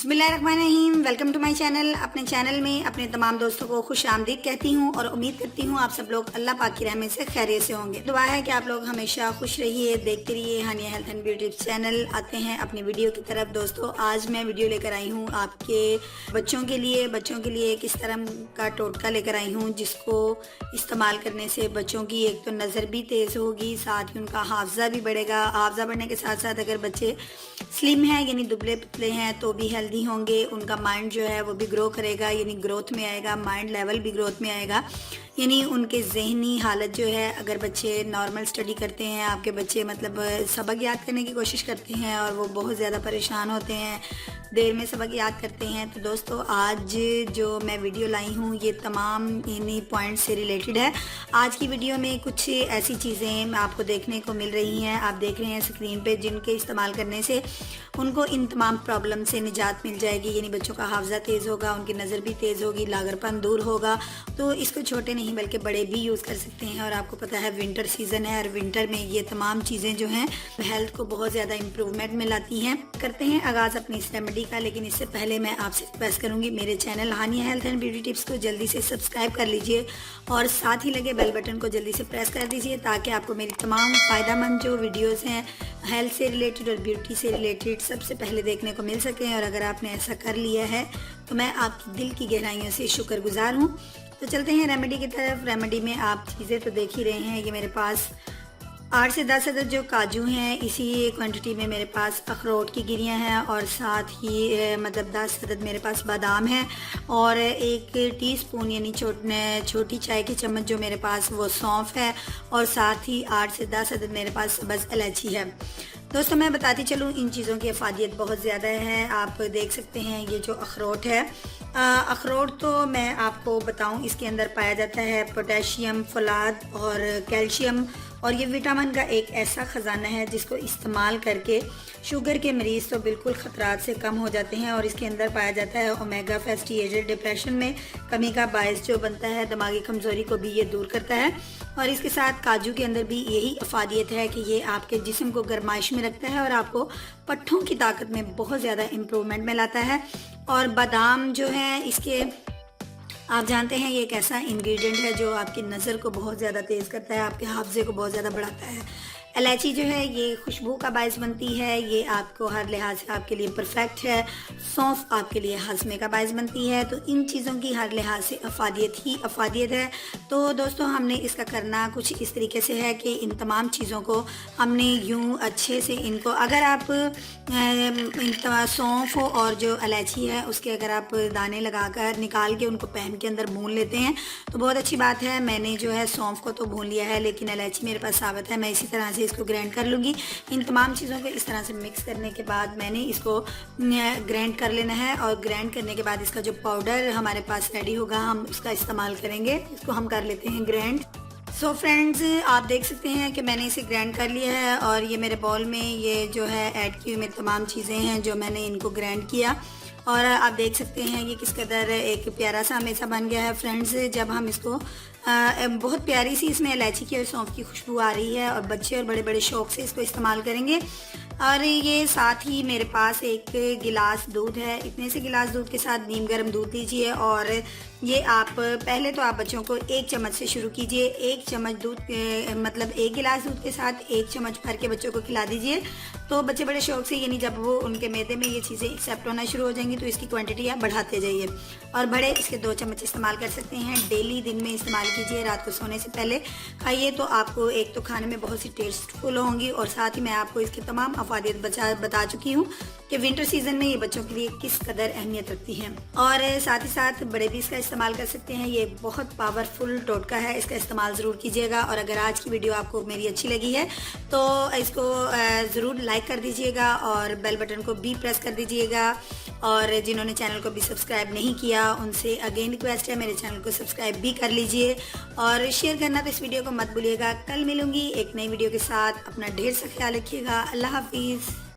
बिस्मिल्लाहिर्रहमानिर्रहीम। Welcome to my channel. अपने channel में अपने तमाम दोस्तों को खुश आमदीद कहती हूँ और उम्मीद करती हूँ आप सब लोग अल्लाह पाक की रहमत से खैरियत से होंगे। दुआ है कि आप लोग हमेशा खुश रहिए, देखते रहिए हानिया हेल्थ एंड ब्यूटी चैनल। आते हैं अपनी वीडियो की तरफ। दोस्तों आज मैं वीडियो लेकर आई हूँ आपके बच्चों के लिए किस तरह का टोटका लेकर आई हूँ जिसको इस्तेमाल करने से बच्चों की एक तो नज़र भी तेज़ होगी, साथ ही उनका हाफजा भी बढ़ेगा। हाफजा बढ़ने के साथ साथ अगर बच्चे स्लिम हैं यानी दुबले पतले हैं तो भी हेल्दी होंगे। उनका माइंड जो है वो भी ग्रो करेगा यानी ग्रोथ में आएगा, माइंड लेवल भी ग्रोथ में आएगा। यानी उनके जहनी हालत जो है, अगर बच्चे नॉर्मल स्टडी करते हैं, आपके बच्चे मतलब सबक याद करने की कोशिश करते हैं और वो बहुत ज़्यादा परेशान होते हैं, देर में सबक याद करते हैं, तो दोस्तों आज जो मैं वीडियो लाई हूँ ये तमाम इन्हीं पॉइंट से रिलेटेड है। आज की वीडियो में कुछ ऐसी चीज़ें आपको देखने को मिल रही हैं, आप देख रहे हैं स्क्रीन पे, जिनके इस्तेमाल करने से उनको इन तमाम प्रॉब्लम से निजात मिल जाएगी। यानी बच्चों का हाफजा तेज़ होगा, उनकी नज़र भी तेज़ होगी, लागरपन दूर होगा। तो इसको छोटे नहीं बल्कि बड़े भी यूज़ कर सकते हैं। और आपको पता है विंटर सीज़न है और विंटर में ये तमाम चीज़ें जो हैं हेल्थ को बहुत ज़्यादा इम्प्रूवमेंट में लाती हैं। करते हैं आगाज़ अपनी इस रेमेडी का, लेकिन इससे पहले मैं आपसे रिक्वेस्ट करूँगी मेरे channel Haniya health and beauty tips को जल्दी से सब्सक्राइब कर लीजिए और साथ ही लगे बेल बटन को जल्दी से प्रेस कर दीजिए ताकि आपको मेरी तमाम फ़ायदेमंद जो वीडियोज़ हैं हेल्थ से रिलेटेड और ब्यूटी से रिलेटेड सबसे पहले देखने को मिल सकें। और अगर आपने ऐसा कर लिया है तो मैं आपकी दिल की गहराइयों से शुक्रगुजार हूँ। तो चलते हैं रेमेडी की तरफ। रेमेडी में आप चीज़ें तो देख ही रहे हैं। ये मेरे पास 8 से 10 अदद जो काजू हैं, इसी क्वांटिटी में मेरे पास अखरोट की गिरियाँ हैं और साथ ही मतलब 10 अदद मेरे पास बादाम हैं और 1 टीस्पून यानी छोटी चाय की चम्मच जो मेरे पास वो सौंफ है और साथ ही 8 से 10 अदद मेरे पास सब्ज़ इलायची है। दोस्तों मैं बताती चलूँ इन चीज़ों की अफादियत बहुत ज़्यादा है। आप देख सकते हैं ये जो अखरोट है, अखरोट तो मैं आपको बताऊं इसके अंदर पाया जाता है पोटेशियम, फौलाद और कैल्शियम, और ये विटामिन का एक ऐसा ख़जाना है जिसको इस्तेमाल करके शुगर के मरीज़ तो बिल्कुल ख़तरात से कम हो जाते हैं। और इसके अंदर पाया जाता है ओमेगा फैटी एसिड, डिप्रेशन में कमी का बायस जो बनता है, दिमागी कमज़ोरी को भी ये दूर करता है। और इसके साथ काजू के अंदर भी यही अफादियत है कि ये आपके जिस्म को गर्माइश में रखता है और आपको पट्ठों की ताकत में बहुत ज़्यादा इम्प्रूवमेंट में लाता है। और बादाम जो है इसके आप जानते हैं ये एक ऐसा इंग्रेडिएंट है जो आपकी नज़र को बहुत ज़्यादा तेज़ करता है, आपके हाफजे को बहुत ज़्यादा बढ़ाता है। इलायची जो है ये खुशबू का बायस बनती है, ये आपको हर लिहाज से आपके लिए परफेक्ट है। सौंफ आपके लिए हज़मे का बायस बनती है। तो इन चीज़ों की हर लिहाज से अफादियत ही अफादियत है। तो दोस्तों हमने इसका करना कुछ इस तरीके से है कि इन तमाम चीज़ों को हमने यूँ अच्छे से इनको, अगर आप सौंफ और जो इलायची है उसके अगर आप दाने लगाकर निकाल के उनको पैन के अंदर भून लेते हैं तो बहुत अच्छी बात है। मैंने जो है सौंफ को तो भून लिया है लेकिन इलायची मेरे पास साबित है, मैं इसी तरह से इसको ग्राइंड कर लूँगी। इन तमाम चीज़ों को इस तरह से मिक्स करने के बाद मैंने इसको ग्राइंड कर लेना है और ग्राइंड करने के बाद इसका जो पाउडर हमारे पास रेडी होगा हम उसका इस्तेमाल करेंगे। इसको हम कर लेते हैं ग्राइंड। सो फ्रेंड्स आप देख सकते हैं कि मैंने इसे ग्राइंड कर लिया है और ये मेरे बाउल में ये जो है ऐड की हुई मेरी तमाम चीज़ें हैं जो मैंने इनको ग्राइंड किया। और आप देख सकते हैं ये किस कदर एक प्यारा सा हमेशा बन गया है फ्रेंड्स। जब हम इसको बहुत प्यारी सी इसमें इलायची की और सौंफ की खुशबू आ रही है और बच्चे और बड़े बड़े शौक से इसको इस्तेमाल करेंगे। और ये साथ ही मेरे पास 1 गिलास दूध है। इतने से गिलास दूध के साथ नीम गर्म दूध दीजिए और ये आप पहले तो आप बच्चों को 1 चम्मच से शुरू कीजिए। 1 चम्मच दूध मतलब 1 गिलास दूध के साथ 1 चम्मच भर के बच्चों को खिला दीजिए। तो बच्चे बड़े शौक से, यानी जब वो उनके मैदे में ये चीज़ें एक्सेप्ट होना शुरू हो जाएंगी तो इसकी क्वांटिटी आप बढ़ाते जाइए। और बड़े इसके 2 चम्मच इस्तेमाल कर सकते हैं। डेली दिन में इस्तेमाल कीजिए, रात को सोने से पहले खाइए तो आपको एक तो खाने में बहुत सी टेस्टफुल होंगी और साथ ही मैं आपको इसकी तमाम अफादियत बता चुकी हूँ कि विंटर सीजन में ये बच्चों के लिए किस कदर अहमियत रखती है। और साथ ही साथ बड़े भी इसका इस्तेमाल कर सकते हैं। ये बहुत पावरफुल टोटका है, इसका इस्तेमाल ज़रूर कीजिएगा। और अगर आज की वीडियो आपको मेरी अच्छी लगी है तो इसको ज़रूर लाइक कर दीजिएगा और बेल बटन को भी प्रेस कर दीजिएगा। और जिन्होंने चैनल को भी सब्सक्राइब नहीं किया उनसे अगेन रिक्वेस्ट है मेरे चैनल को सब्सक्राइब भी कर लीजिए और शेयर करना तो इस वीडियो को मत भूलिएगा। कल मिलूंगी एक नई वीडियो के साथ। अपना ढेर सा ख्याल रखिएगा। अल्लाह हाफिज़।